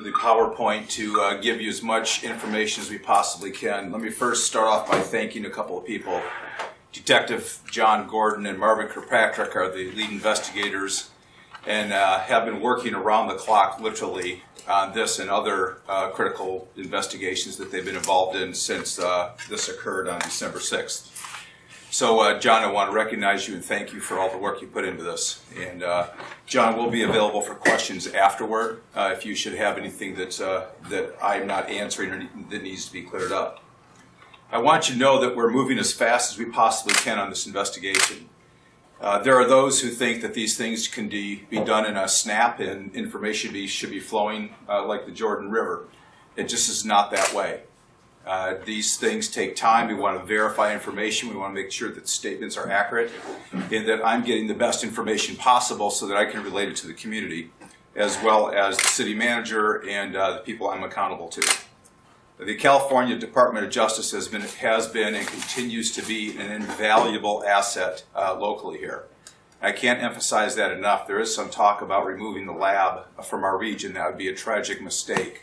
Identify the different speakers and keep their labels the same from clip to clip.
Speaker 1: the PowerPoint to give you as much information as we possibly can. Let me first start off by thanking a couple of people. Detective John Gordon and Marvin Kirkpatrick are the lead investigators and have been working around the clock, literally, on this and other critical investigations that they've been involved in since this occurred on December 6th. So, John, I want to recognize you and thank you for all the work you put into this. And John will be available for questions afterward if you should have anything that I'm not answering or that needs to be cleared up. I want you to know that we're moving as fast as we possibly can on this investigation. There are those who think that these things can be done in a snap and information should be flowing like the Jordan River. It just is not that way. These things take time. We want to verify information. We want to make sure that statements are accurate and that I'm getting the best information possible so that I can relate it to the community, as well as the city manager and the people I'm accountable to. The California Department of Justice has been and continues to be an invaluable asset locally here. I can't emphasize that enough. There is some talk about removing the lab from our region. That would be a tragic mistake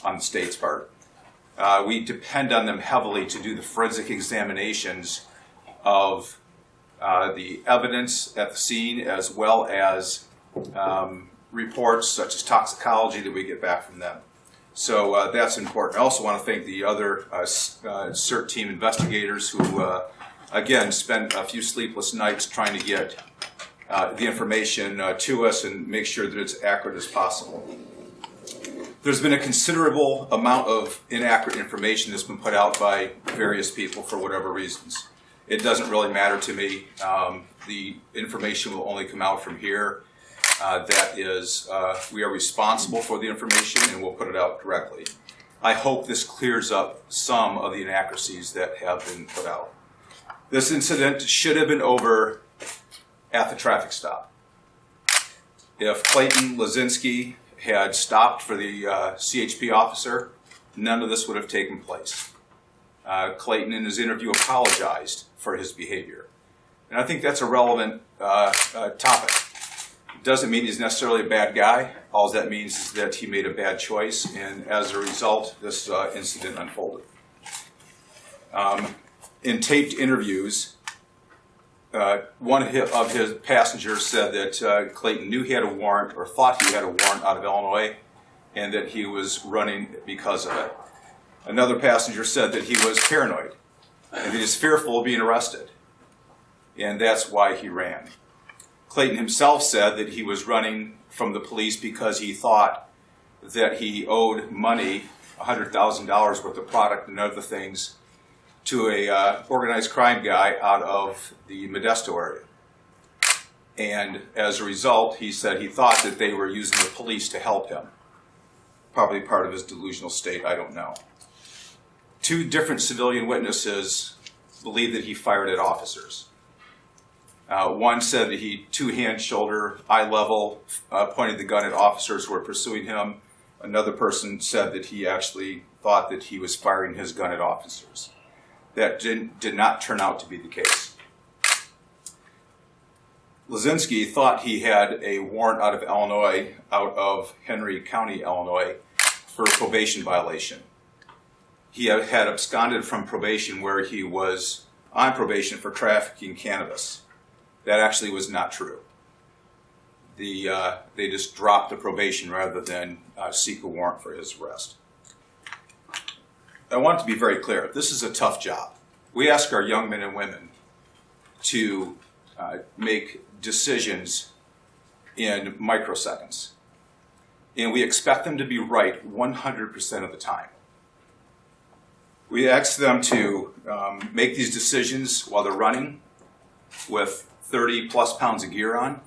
Speaker 1: on the state's part. We depend on them heavily to do the forensic examinations of the evidence at the scene, as well as reports such as toxicology that we get back from them. So that's important. I also want to thank the other CERT team investigators who, again, spent a few sleepless nights trying to get the information to us and make sure that it's accurate as possible. There's been a considerable amount of inaccurate information that's been put out by various people for whatever reasons. It doesn't really matter to me. The information will only come out from here. That is, we are responsible for the information and we'll put it out directly. I hope this clears up some of the inaccuracies that have been put out. This incident should have been over at the traffic stop. If Clayton Lazinski had stopped for the CHP officer, none of this would have taken place. Clayton, in his interview, apologized for his behavior. And I think that's a relevant topic. It doesn't mean he's necessarily a bad guy. All that means is that he made a bad choice, and as a result, this incident unfolded. In taped interviews, one of his passengers said that Clayton knew he had a warrant or thought he had a warrant out of Illinois and that he was running because of it. Another passenger said that he was paranoid and that he was fearful of being arrested, and that's why he ran. Clayton himself said that he was running from the police because he thought that he owed money, $100,000 worth of product and other things, to a organized crime guy out of the Modesto area. And as a result, he said he thought that they were using the police to help him. Probably part of his delusional state, I don't know. Two different civilian witnesses believe that he fired at officers. One said that he two-hand shoulder, eye level, pointed the gun at officers who were pursuing him. Another person said that he actually thought that he was firing his gun at officers. That did not turn out to be the case. Lazinski thought he had a warrant out of Illinois, out of Henry County, Illinois, for probation violation. He had absconded from probation where he was on probation for trafficking cannabis. That actually was not true. They just dropped the probation rather than seek a warrant for his arrest. I want to be very clear. This is a tough job. We ask our young men and women to make decisions in microseconds. And we expect them to be right 100% of the time. We ask them to make these decisions while they're running with 30 plus pounds of gear on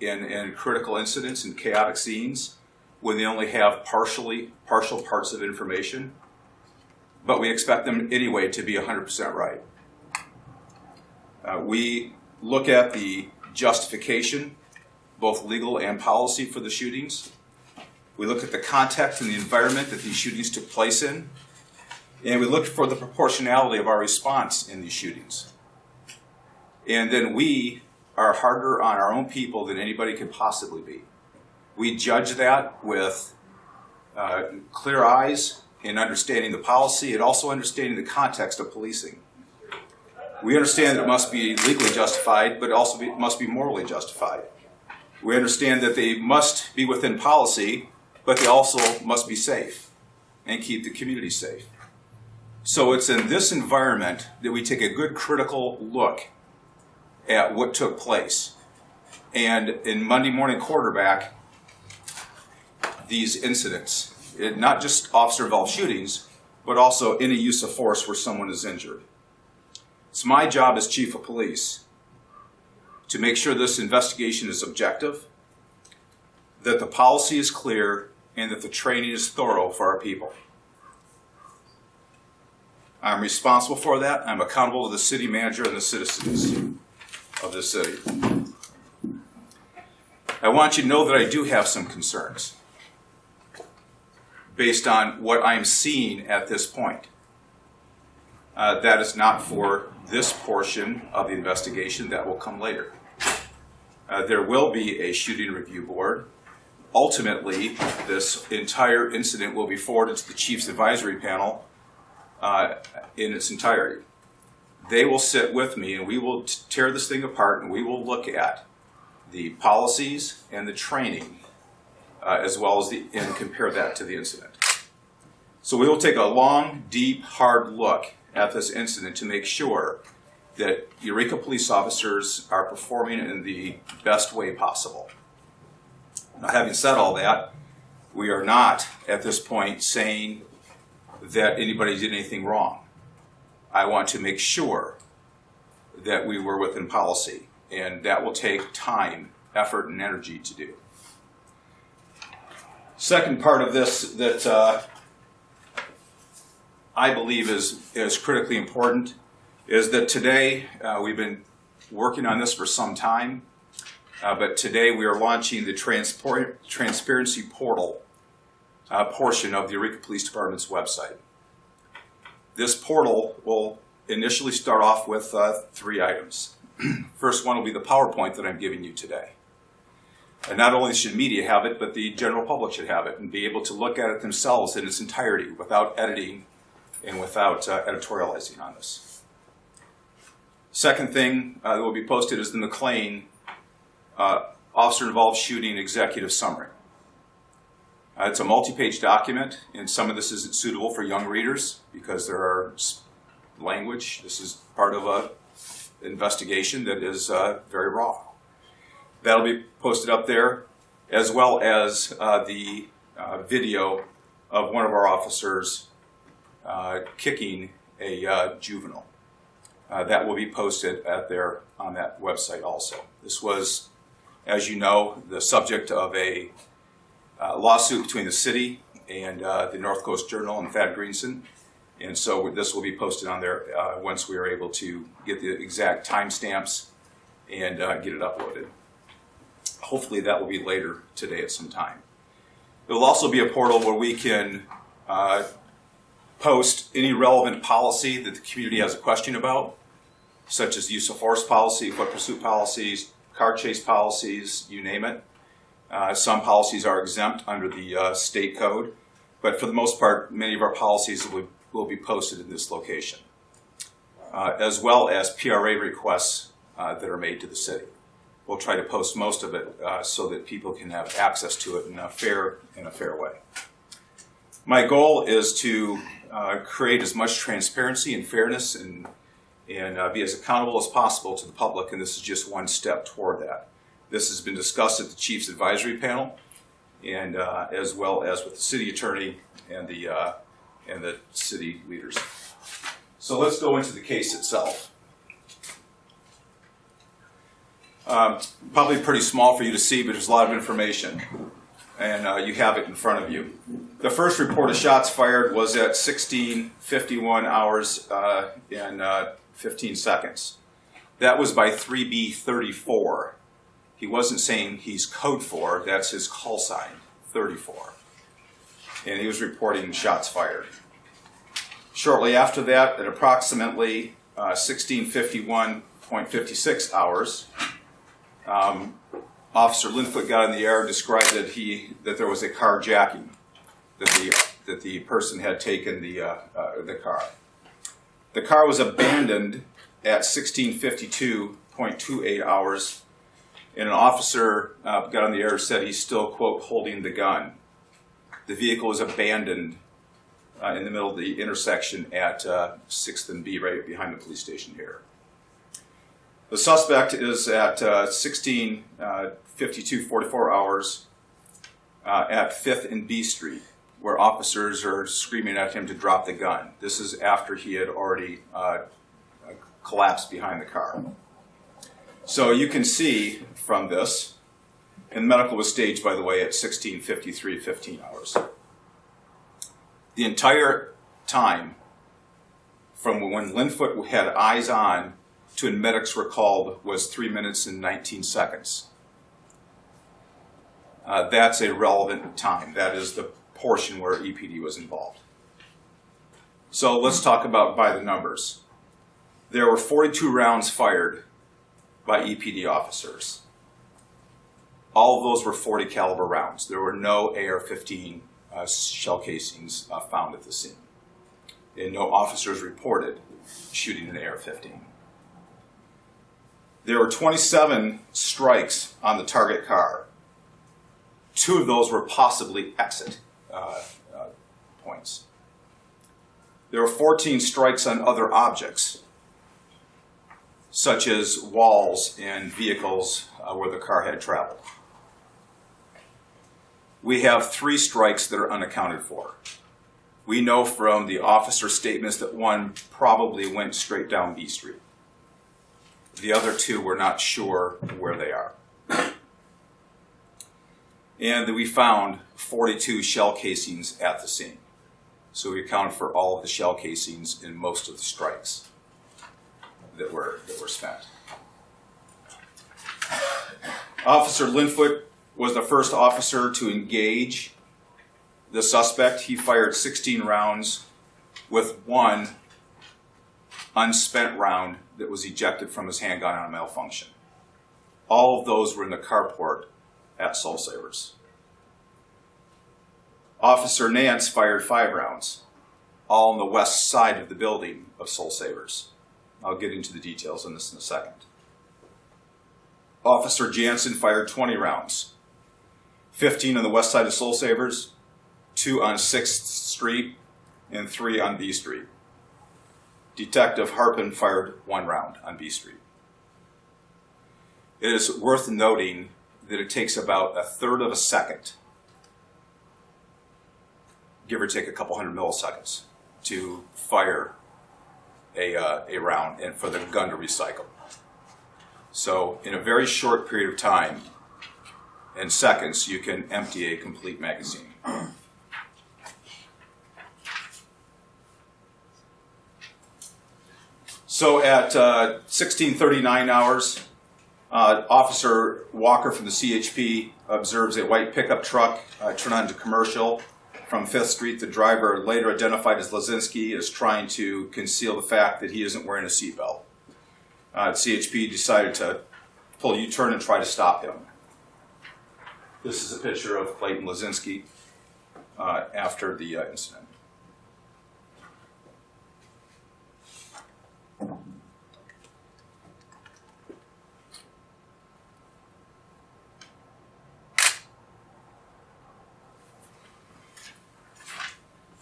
Speaker 1: in critical incidents and chaotic scenes when they only have partial parts of information. But we expect them anyway to be 100% right. We look at the justification, both legal and policy, for the shootings. We look at the context and the environment that these shootings took place in. And we look for the proportionality of our response in these shootings. And then we are harder on our own people than anybody could possibly be. We judge that with clear eyes in understanding the policy and also understanding the context of policing. We understand that it must be legally justified, but also must be morally justified. We understand that they must be within policy, but they also must be safe and keep the community safe. So it's in this environment that we take a good critical look at what took place. And in Monday Morning Quarterback, these incidents, not just officer-involved shootings, but also any use of force where someone is injured. It's my job as chief of police to make sure this investigation is objective, that the policy is clear, and that the training is thorough for our people. I'm responsible for that. I'm accountable to the city manager and the citizens of this city. I want you to know that I do have some concerns based on what I'm seeing at this point. That is not for this portion of the investigation. That will come later. There will be a shooting review board. Ultimately, this entire incident will be forwarded to the Chief's Advisory Panel in its entirety. They will sit with me and we will tear this thing apart and we will look at the policies and the training as well as and compare that to the incident. So we will take a long, deep, hard look at this incident to make sure that Eureka police officers are performing in the best way possible. Now, having said all that, we are not at this point saying that anybody did anything wrong. I want to make sure that we were within policy, and that will take time, effort, and energy to do. Second part of this that I believe is critically important is that today, we've been working on this for some time, but today we are launching the transparency portal portion of the Eureka Police Department's website. This portal will initially start off with 3 items. First one will be the PowerPoint that I'm giving you today. And not only should media have it, but the general public should have it and be able to look at it themselves in its entirety without editing and without editorializing on this. Second thing that will be posted is the McLean officer-involved shooting executive summary. It's a multi-page document, and some of this isn't suitable for young readers because there are language. This is part of an investigation that is very raw. That'll be posted up there, as well as the video of one of our officers kicking a juvenile. That will be posted on that website also. This was, as you know, the subject of a lawsuit between the city and the North Coast Journal and Thad Greenson. And so this will be posted on there once we are able to get the exact timestamps and get it uploaded. Hopefully that will be later today at some time. There will also be a portal where we can post any relevant policy that the community has a question about, such as use of force policy, foot pursuit policies, car chase policies, you name it. Some policies are exempt under the state code, but for the most part, many of our policies will be posted in this location, as well as PRA requests that are made to the city. We'll try to post most of it so that people can have access to it in a fair way. My goal is to create as much transparency and fairness and be as accountable as possible to the public, and this is just one step toward that. This has been discussed at the Chief's Advisory Panel, and as well as with the city attorney and the city leaders. So let's go into the case itself. Probably pretty small for you to see, but there's a lot of information, and you have it in front of you. The first report of shots fired was at 16:51 hours and 15 seconds. That was by 3B34. He wasn't saying he's code 4, that's his call sign, 34. And he was reporting shots fired. Shortly after that, at approximately 16:51.56 hours, Officer Linfoot got in the air and described that there was a carjacking. that the person had taken the car. The car was abandoned at 16:52.28 hours, and an officer got on the air and said he's still, quote, holding the gun. The vehicle was abandoned in the middle of the intersection at 6th and B, right behind the police station here. The suspect is at 16:52:44 hours at 5th and B Street, where officers are screaming at him to drop the gun. This is after he had already collapsed behind the car. So you can see from this, and medical was staged, by the way, at 16:53:15 hours. The entire time from when Linfoot had eyes on to when medics were called was 3 minutes and 19 seconds. That's a relevant time. That is the portion where EPD was involved. So let's talk about by the numbers. There were 42 rounds fired by EPD officers. All of those were .40 caliber rounds. There were no AR-15 shell casings found at the scene. And no officers reported shooting an AR-15. There were 27 strikes on the target car. 2 of those were possibly exit points. There were 14 strikes on other objects, such as walls and vehicles where the car had traveled. We have 3 strikes that are unaccounted for. We know from the officer statements that one probably went straight down B Street. The other 2 we're not sure where they are. And we found 42 shell casings at the scene. So we accounted for all of the shell casings in most of the strikes that were spent. Officer Linfoot was the first officer to engage the suspect. He fired 16 rounds with 1 unspent round that was ejected from his handgun on a malfunction. All of those were in the carport at Soul Savers. Officer Nance fired 5 rounds, all on the west side of the building of Soul Savers. I'll get into the details on this in a second. Officer Jansen fired 20 rounds, 15 on the west side of Soul Savers, 2 on 6th Street, and 3 on B Street. Detective Harpin fired 1 round on B Street. It is worth noting that it takes about 1/3 of a second, give or take a couple hundred milliseconds, to fire a round and for the gun to recycle. So in a very short period of time, in seconds, you can empty a complete magazine. So at 16:39 hours, Officer Walker from the CHP observes a white pickup truck turn onto Commercial from 5th Street. The driver, later identified as Lazinski, is trying to conceal the fact that he isn't wearing a seatbelt. CHP decided to pull a U-turn and try to stop him. This is a picture of Clayton Lazinski after the incident.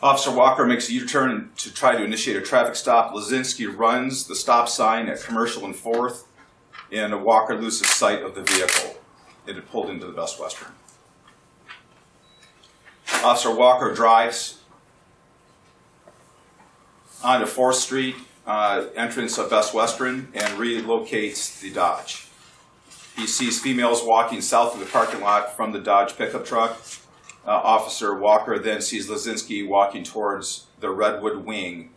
Speaker 1: Officer Walker makes a U-turn to try to initiate a traffic stop. Lazinski runs the stop sign at Commercial and 4th, and Walker loses sight of the vehicle. It had pulled into the Best Western. Officer Walker drives onto 4th Street, entrance of Best Western, and relocates the Dodge. He sees females walking south of the parking lot from the Dodge pickup truck. Officer Walker then sees Lazinski walking towards the Redwood wing,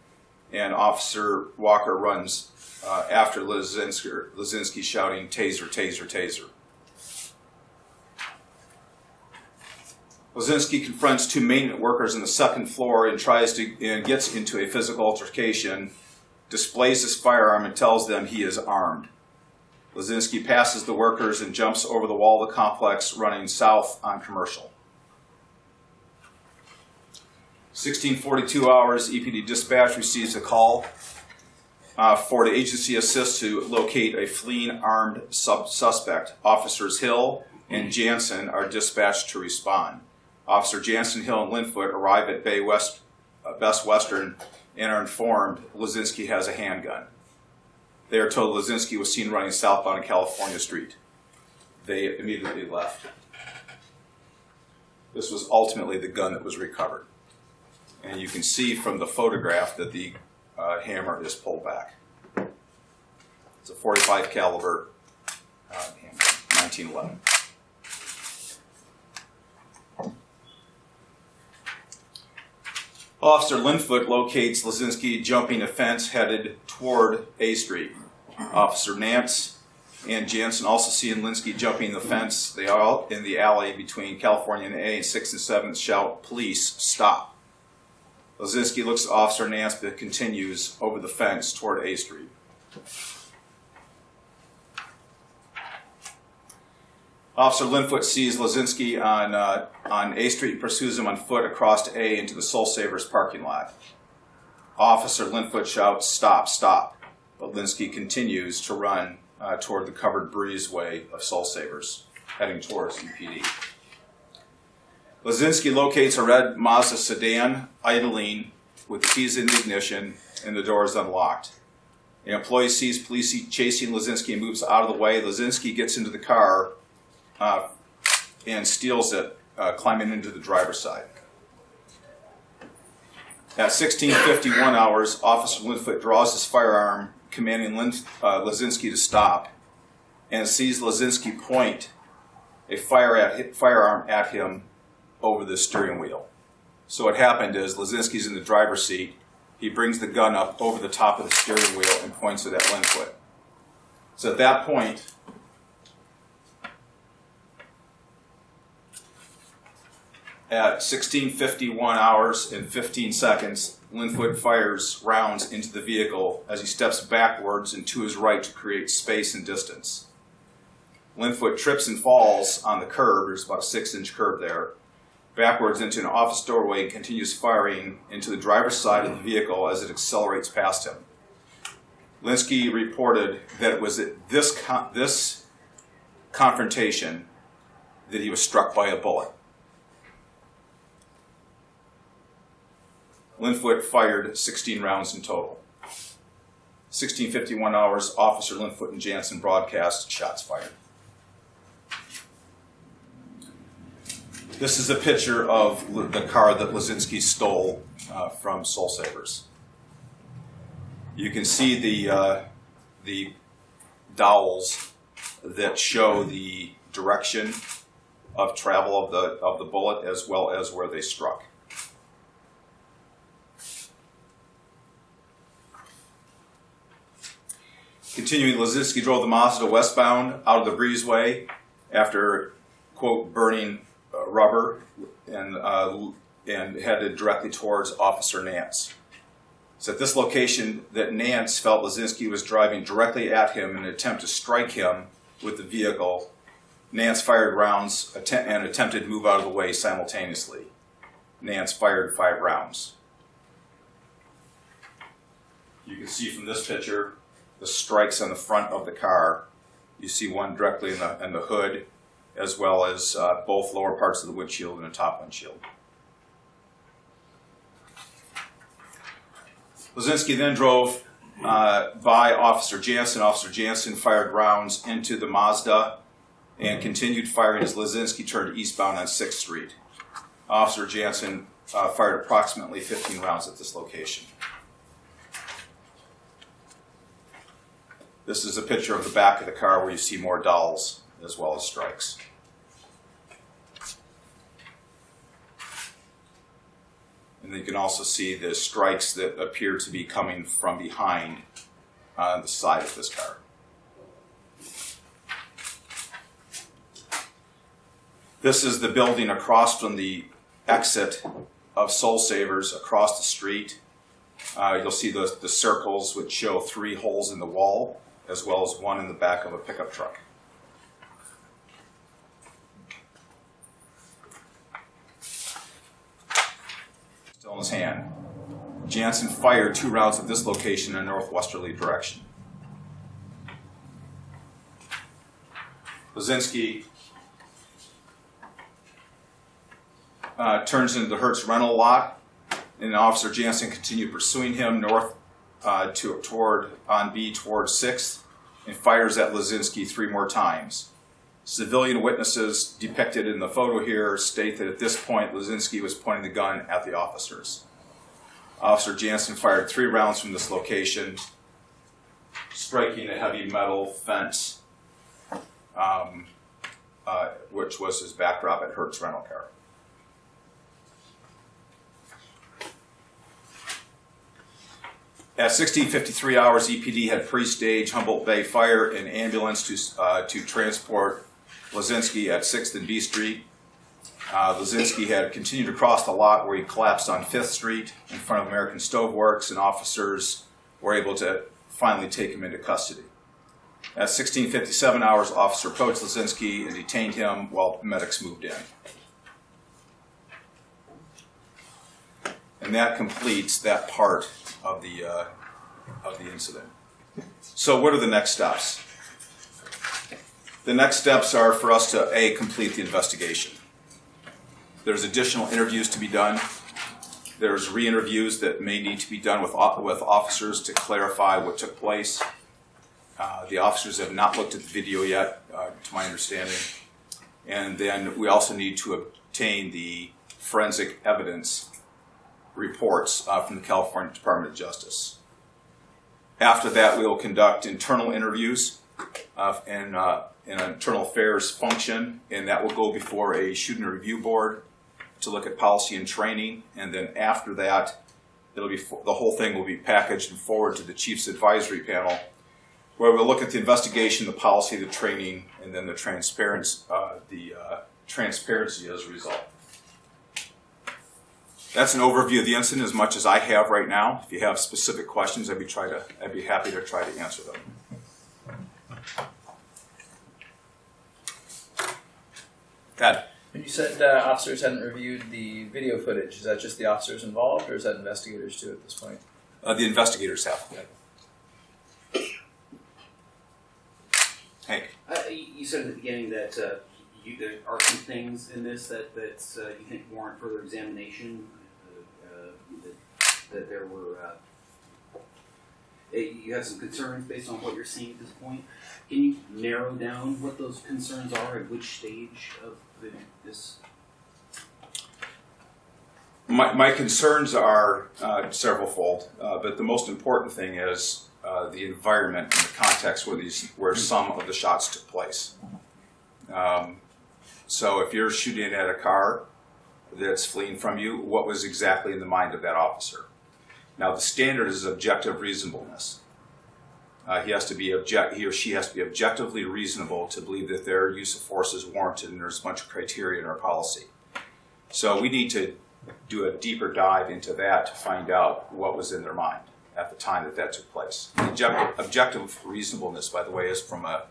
Speaker 1: and Officer Walker runs after Lazinski shouting, "Taser, taser, taser." Lazinski confronts 2 maintenance workers on the 2nd floor and gets into a physical altercation, displays his firearm, and tells them he is armed. Lazinski passes the workers and jumps over the wall of the complex, running south on Commercial. 16:42 hours, EPD dispatch receives a call for the agency assist to locate a fleeing armed suspect. Officers Hill and Jansen are dispatched to respond. Officer Jansen, Hill, and Linfoot arrive at Best Western and are informed Lazinski has a handgun. They are told Lazinski was seen running southbound on California Street. They immediately left. This was ultimately the gun that was recovered. And you can see from the photograph that the hammer is pulled back. It's a .45 caliber hammer, 1911. Officer Linfoot locates Lazinski jumping a fence headed toward A Street. Officer Nance and Jansen also see Lazinski jumping the fence. They are out in the alley between California and A, and 6th and 7th shout, "Police, stop." Lazinski looks at Officer Nance but continues over the fence toward A Street. Officer Linfoot sees Lazinski on A Street and pursues him on foot across to A into the Soul Savers parking lot. Officer Linfoot shouts, "Stop, stop," but Lazinski continues to run toward the covered breezeway of Soul Savers, heading towards EPD. Lazinski locates a red Mazda sedan idling with the keys in the ignition and the doors unlocked. An employee sees police chasing Lazinski and moves out of the way. Lazinski gets into the car and steals it, climbing into the driver's side. At 16:51 hours, Officer Linfoot draws his firearm, commanding Lazinski to stop, and sees Lazinski point a firearm at him over the steering wheel. So what happened is Lazinski's in the driver's seat. He brings the gun up over the top of the steering wheel and points it at Linfoot. So at that point, at 16:51 hours and 15 seconds, Linfoot fires rounds into the vehicle as he steps backwards and to his right to create space and distance. Linfoot trips and falls on the curb. There's about a 6-inch curb there. Backwards into an office doorway and continues firing into the driver's side of the vehicle as it accelerates past him. Lazinski reported that it was at this confrontation that he was struck by a bullet. Linfoot fired 16 rounds in total. 16:51 hours, Officer Linfoot and Jansen broadcast shots fired. This is a picture of the car that Lazinski stole from Soul Savers. You can see the dowels that show the direction of travel of the bullet as well as where they struck. Continuing, Lazinski drove the Mazda westbound out of the breezeway after, quote, burning rubber and headed directly towards Officer Nance. It's at this location that Nance felt Lazinski was driving directly at him in an attempt to strike him with the vehicle. Nance fired rounds and attempted to move out of the way simultaneously. Nance fired 5 rounds. You can see from this picture the strikes on the front of the car. You see one directly in the hood, as well as both lower parts of the windshield and the top windshield. Lazinski then drove by Officer Jansen. Officer Jansen fired rounds into the Mazda and continued firing as Lazinski turned eastbound on 6th Street. Officer Jansen fired approximately 15 rounds at this location. This is a picture of the back of the car where you see more dowels as well as strikes. And then you can also see the strikes that appear to be coming from behind on the side of this car. This is the building across from the exit of Soul Savers across the street. You'll see the circles which show 3 holes in the wall, as well as 1 in the back of a pickup truck. still in his hand. Jansen fired 2 rounds at this location in a northwesterly direction. Lazinski turns into the Hertz rental lot, and Officer Jansen continued pursuing him north on B towards 6th and fires at Lazinski 3 more times. Civilian witnesses depicted in the photo here state that at this point Lazinski was pointing the gun at the officers. Officer Jansen fired 3 rounds from this location, striking a heavy metal fence, which was his backdrop at Hertz rental car. At 16:53 hours, EPD had pre-staged Humboldt Bay Fire and ambulance to transport Lazinski at 6th and B Street. Lazinski had continued to cross the lot where he collapsed on 5th Street in front of American Stove Works, and officers were able to finally take him into custody. At 16:57 hours, officer approached Lazinski and detained him while medics moved in. And that completes that part of the incident. So what are the next steps? The next steps are for us to, A, complete the investigation. There's additional interviews to be done. There's re-interviews that may need to be done with officers to clarify what took place. The officers have not looked at the video yet, to my understanding. And then we also need to obtain the forensic evidence reports from the California Department of Justice. After that, we will conduct internal interviews and an internal affairs function, and that will go before a shooting review board to look at policy and training. And then after that, the whole thing will be packaged and forwarded to the Chief's Advisory Panel, where we'll look at the investigation, the policy, the training, and then the transparency as a result. That's an overview of the incident as much as I have right now. If you have specific questions, I'd be happy to try to answer them. Ted.
Speaker 2: You said officers hadn't reviewed the video footage. Is that just the officers involved, or is that investigators too at this point?
Speaker 1: The investigators have. Hank.
Speaker 3: You said at the beginning that there are some things in this that you think warrant further examination. That there were you have some concerns based on what you're seeing at this point. Can you narrow down what those concerns are at which stage of this?
Speaker 1: My concerns are severalfold, but the most important thing is the environment and the context where some of the shots took place. So if you're shooting at a car that's fleeing from you, what was exactly in the mind of that officer? Now, the standard is objective reasonableness. He or she has to be objectively reasonable to believe that their use of force is warranted, and there's a bunch of criteria in our policy. So we need to do a deeper dive into that to find out what was in their mind at the time that took place. Objective reasonableness, by the way, is from a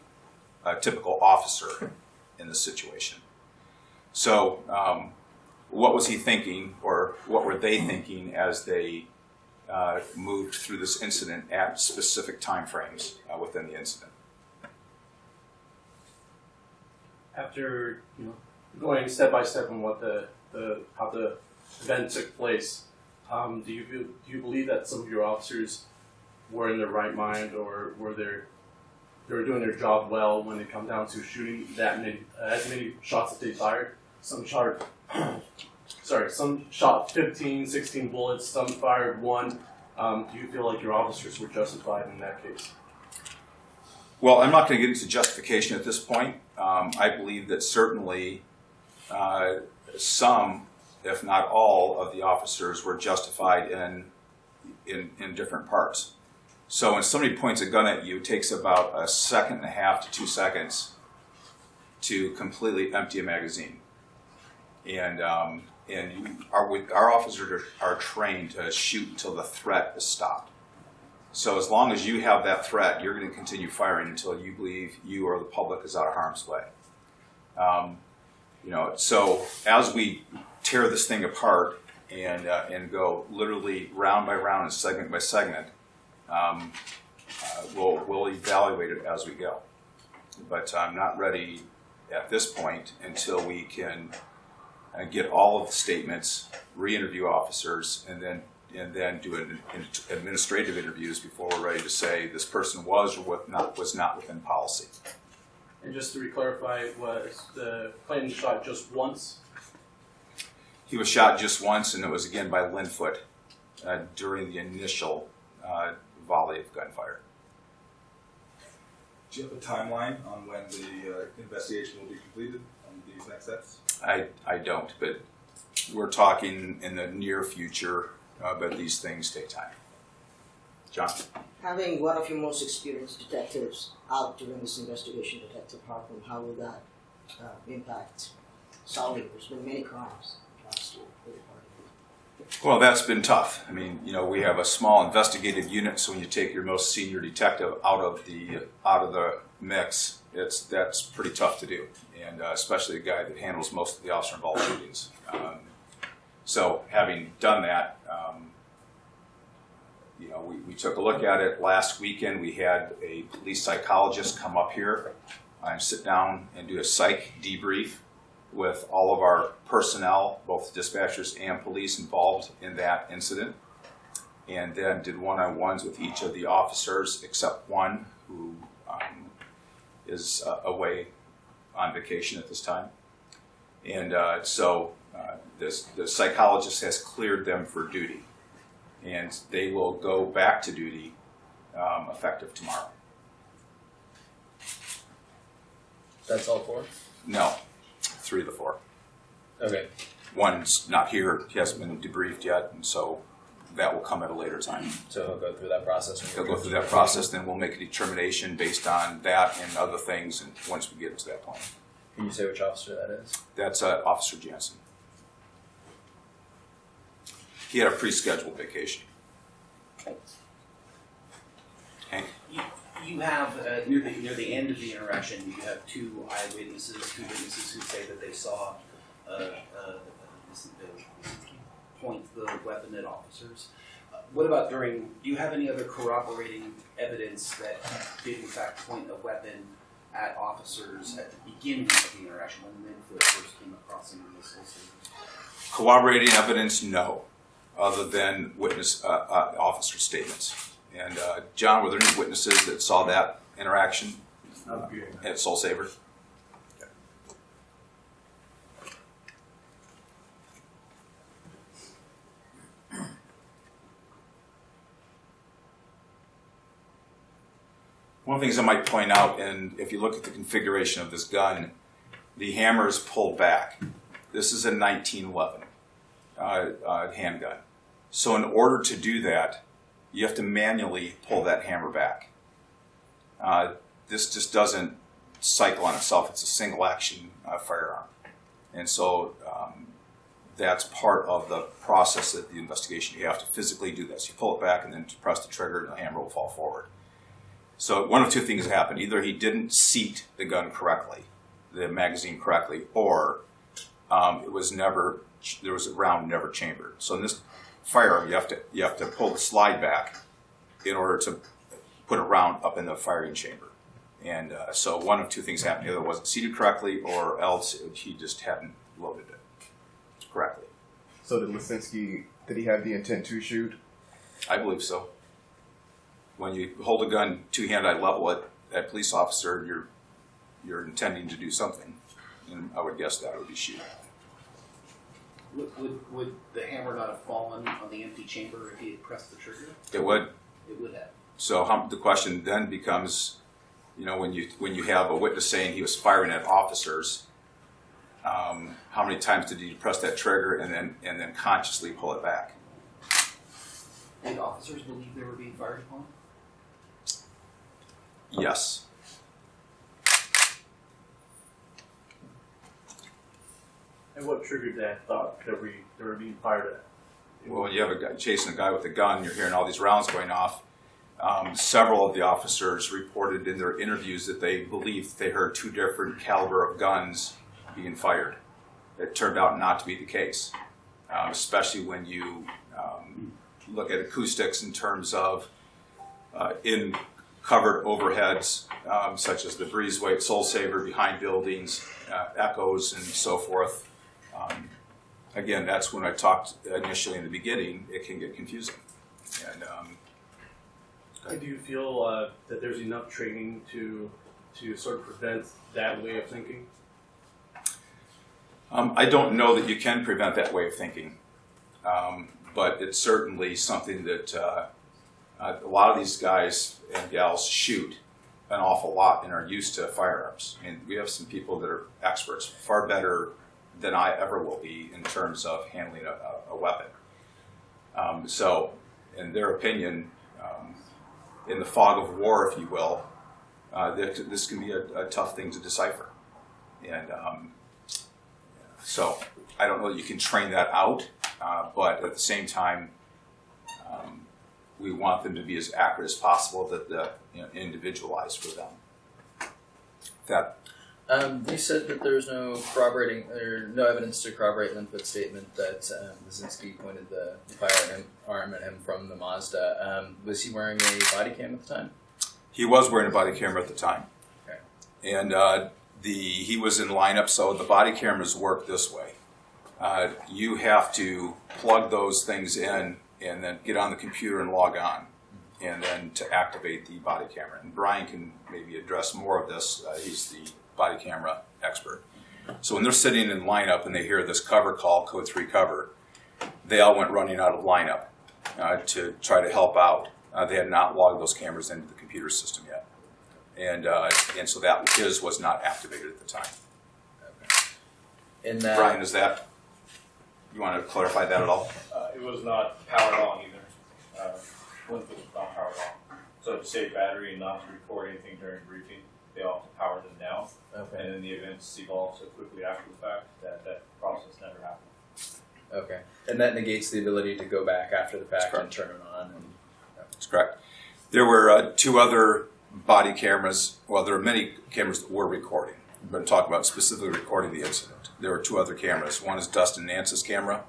Speaker 1: typical officer in this situation. So what was he thinking, or what were they thinking as they moved through this incident at specific time frames within the incident?
Speaker 4: After going step by step on what how the event took place, do you believe that some of your officers were in their right mind, or they were doing their job well when it come down to shooting as many shots that they fired? Some shot 15, 16 bullets, some fired 1. Do you feel like your officers were justified in that case?
Speaker 1: Well, I'm not going to get into justification at this point. I believe that certainly some, if not all, of the officers were justified in different parts. So when somebody points a gun at you, it takes about 1.5 seconds to 2 seconds to completely empty a magazine. And our officers are trained to shoot until the threat is stopped. So as long as you have that threat, you're going to continue firing until you believe you or the public is out of harm's way. So as we tear this thing apart and go literally round by round and segment by segment. We'll evaluate it as we go. But I'm not ready at this point until we can get all of the statements, re-interview officers, and then do administrative interviews before we're ready to say this person was or was not within policy.
Speaker 4: And just to re-clarify, was the plane shot just once?
Speaker 1: He was shot just once, and it was again by Linfoot during the initial volley of gunfire.
Speaker 5: Do you have a timeline on when the investigation will be completed on these next steps?
Speaker 1: I don't, but we're talking in the near future, but these things take time. John?
Speaker 6: Having one of your most experienced detectives out during this investigation, Detective Hartman, how will that impact solving? There's been many crimes last year.
Speaker 1: Well, that's been tough. I mean, you know, we have a small investigative unit, so when you take your most senior detective out of the mix, that's pretty tough to do, and especially a guy that handles most of the officer-involved shootings. So, having done that, you know, we took a look at it last weekend. We had a police psychologist come up here and sit down and do a psych debrief with all of our personnel, both dispatchers and police involved in that incident, and then did one-on-ones with each of the officers except one who is away on vacation at this time. And so the psychologist has cleared them for duty, and they will go back to duty effective tomorrow.
Speaker 2: That's all four?
Speaker 1: No, 3 of the 4.
Speaker 2: Okay.
Speaker 1: One's not here, he hasn't been debriefed yet, and so that will come at a later time.
Speaker 2: So he'll go through that process?
Speaker 1: He'll go through that process, then we'll make a determination based on that and other things, and once we get to that point.
Speaker 2: Can you say which officer that is?
Speaker 1: That's Officer Jansen. He had a pre-scheduled vacation. Hank?
Speaker 3: You have near the end of the interaction, you have 2 eyewitnesses, 2 witnesses who say that they saw point the weapon at officers. What about do you have any other corroborating evidence that he did in fact point a weapon at officers at the beginning of the interaction when Linfoot first came across him in this whole scene?
Speaker 1: Corroborating evidence, no, other than witness officer statements. And John, were there any witnesses that saw that interaction at Soul Saver? One of the things I might point out, and if you look at the configuration of this gun, the hammer is pulled back. This is a 1911 handgun. So in order to do that, you have to manually pull that hammer back. This just doesn't cycle on itself. It's a single action firearm. And so that's part of the process of the investigation. You have to physically do this. You pull it back and then press the trigger and the hammer will fall forward. So one of 2 things happened. Either he didn't seat the gun correctly, the magazine correctly, or there was a round never chambered. So in this firearm, you have to pull the slide back in order to put a round up in the firing chamber. And so one of 2 things happened. Either it wasn't seated correctly, or else he just hadn't loaded it correctly.
Speaker 7: So did Lisinski, did he have the intent to shoot?
Speaker 1: I believe so. When you hold a gun 2-handed, level it at a police officer, you're intending to do something, and I would guess that would be shooting.
Speaker 3: Would the hammer not have fallen on the empty chamber if he had pressed the trigger?
Speaker 1: It would.
Speaker 3: It would have.
Speaker 1: So the question then becomes, you know, when you have a witness saying he was firing at officers, how many times did he press that trigger and then consciously pull it back?
Speaker 3: Did officers believe they were being fired upon?
Speaker 1: Yes.
Speaker 4: And what triggered that thought that they were being fired at?
Speaker 1: Well, when you have a guy chasing a guy with a gun, you're hearing all these rounds going off. Several of the officers reported in their interviews that they believed they heard 2 different caliber of guns being fired. It turned out not to be the case. especially when you look at acoustics in terms of in covered overheads, such as the breezeway, Soul Saver behind buildings, echoes, and so forth. Again, that's when I talked initially in the beginning, it can get confusing. And
Speaker 4: Do you feel that there's enough training to sort of prevent that way of thinking?
Speaker 1: I don't know that you can prevent that way of thinking, but it's certainly something that a lot of these guys and gals shoot an awful lot and are used to firearms. I mean, we have some people that are experts, far better than I ever will be in terms of handling a weapon. So, in their opinion, in the fog of war, if you will, this can be a tough thing to decipher. And so I don't know that you can train that out, but at the same time, we want them to be as accurate as possible, that individualized for them. That
Speaker 2: You said that there's no corroborating or no evidence to corroborate Linfoot's statement that Lazinski pointed the firearm at him from the Mazda. Was he wearing a body cam at the time?
Speaker 1: he was wearing a body camera at the time,
Speaker 2: Okay.
Speaker 1: and he was in lineup. So the body cameras work this way: you have to plug those things in, and then get on the computer and log on, and then to activate the body camera. And Brian can maybe address more of this. He's the body camera expert. So when they're sitting in lineup and they hear this cover call, code 3 cover, they all went running out of lineup to try to help out. They had not logged those cameras into the computer system yet. And so that his was not activated at the time.
Speaker 2: In
Speaker 1: Brian, is that, you want to clarify that at all?
Speaker 8: It was not powered on either. Linfoot was not powered on. So to save battery and not to record anything during briefing, they all have to power them down.
Speaker 2: Okay.
Speaker 8: And then the events evolved so quickly after the fact that process never happened.
Speaker 2: Okay. And that negates the ability to go back after the fact and
Speaker 1: correct.
Speaker 2: turn it on. And,
Speaker 1: That's correct. There were 2 other body cameras. Well, there are many cameras that were recording. I'm going to talk about specifically recording the incident. There were 2 other cameras. One is Dustin Nance's camera.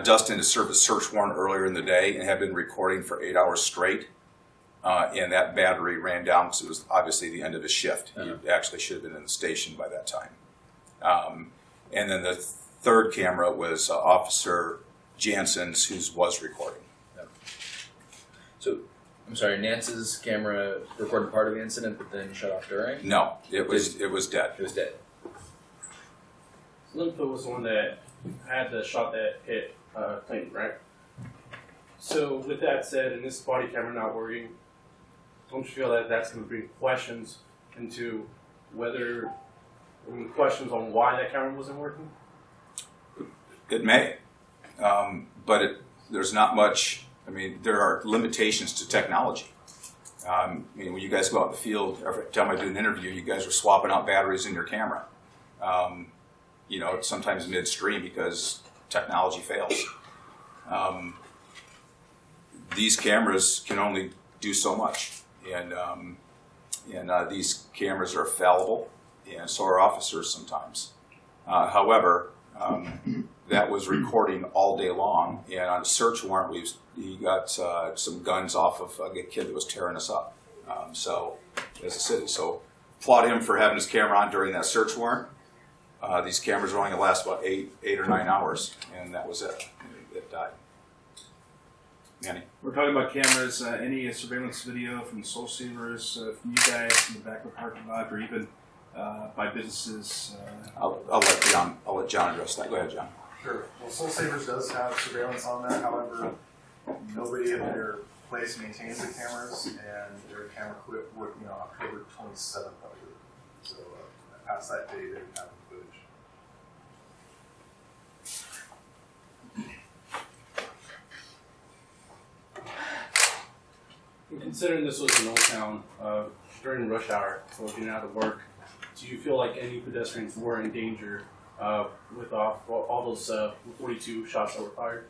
Speaker 1: Dustin had served a search warrant earlier in the day and had been recording for 8 hours straight. And that battery ran down because it was obviously the end of his shift. He actually should have been in the station by that time. And then the 3rd camera was Officer Jansen's, who was recording.
Speaker 2: so, I'm sorry, Nance's camera recorded part of the incident but then shut off during?
Speaker 1: No, it was dead.
Speaker 2: It was dead.
Speaker 4: Linfoot was the one that had the shot that hit Clayton, right? So with that said, and this body camera not working, don't you feel that that's going to bring questions into questions on why that camera wasn't working?
Speaker 1: It may, but there's not much. I mean, there are limitations to technology. When you guys go out in the field, every time I do an interview, you guys are swapping out batteries in your camera. Sometimes midstream because technology fails. These cameras can only do so much, and these cameras are fallible, and so are officers sometimes. However, that was recording all day long, and on a search warrant, he got some guns off of a kid that was tearing us up. So, as a city, so applaud him for having his camera on during that search warrant. These cameras are only going to last about 8 or 9 hours, and that was it. It died. Manny?
Speaker 9: We're talking about cameras. Any surveillance video from Soul Savers from you guys in the back of the parking lot, or even by businesses?
Speaker 1: I'll let John address that. Go ahead, John.
Speaker 10: Sure. Well, Soul Savers does have surveillance on that. However, nobody at their place maintains the cameras, and their camera quit working on October 27th, I believe. So past that date, they didn't have the footage.
Speaker 4: And considering this was in Old Town during rush hour, so getting out of work, do you feel like any pedestrians were in danger with all those 42 shots that were fired?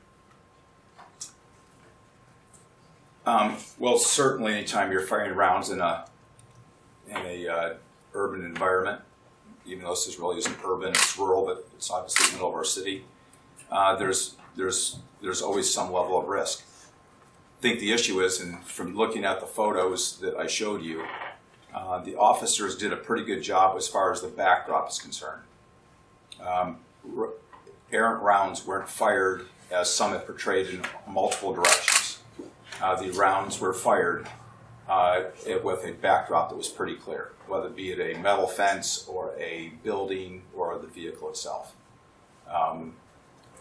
Speaker 1: Well, certainly, anytime you're firing rounds in a urban environment, even though this really isn't urban, it's rural, but it's obviously the middle of our city. there's always some level of risk. I think the issue is, and from looking at the photos that I showed you, the officers did a pretty good job as far as the backdrop is concerned. Errant rounds weren't fired as some have portrayed in multiple directions. The rounds were fired with a backdrop that was pretty clear, whether be it a metal fence or a building or the vehicle itself.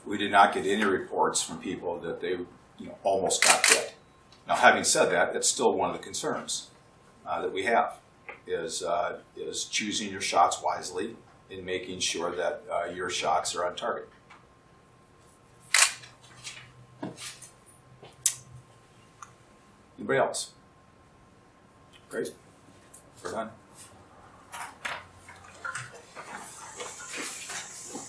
Speaker 1: We did not get any reports from people that they almost got hit. Now, having said that, it's still one of the concerns that we have is choosing your shots wisely and making sure that your shots are on target. Anybody else? Great. We're done.